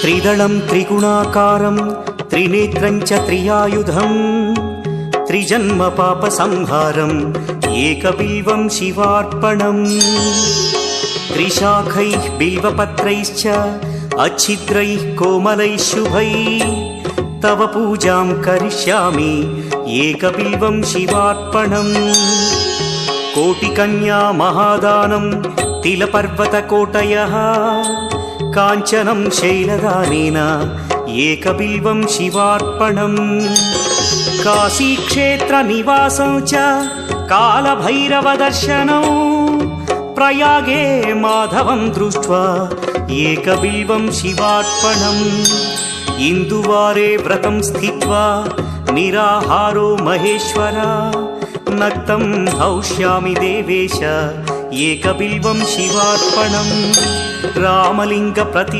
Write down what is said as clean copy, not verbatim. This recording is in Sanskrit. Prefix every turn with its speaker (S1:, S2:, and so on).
S1: त्रिदलं त्रिगुणाकारं त्रिनेत्रं च त्रियायुधं त्रिजन्म पापसंहारम् एकबिल्वं शिवार्पणम् त्रिशाखैः बिल्वपत्रैश्च अच्छिद्रैः कोमलैः शुभैः तव पूजां करिष्यामि एकबिल्वं शिवार्पणम् कोटिकन्या महादानं तिलपर्वतकोटयः काञ्चनं शैलदानेन एकबिल्वं शिवार्पणम् काशीक्षेत्रनिवासं च कालभैरवदर्शनौ प्रयागे माधवं दृष्ट्वा एकबिल्वं शिवार्पणम् इन्दुवारे व्रतं स्थित्वा निराहारो महेश्वर नक्तं हौष्यामि देवेश एकबिल्वं शिवार्पणम् रामलिङ्गप्रतिष्ठा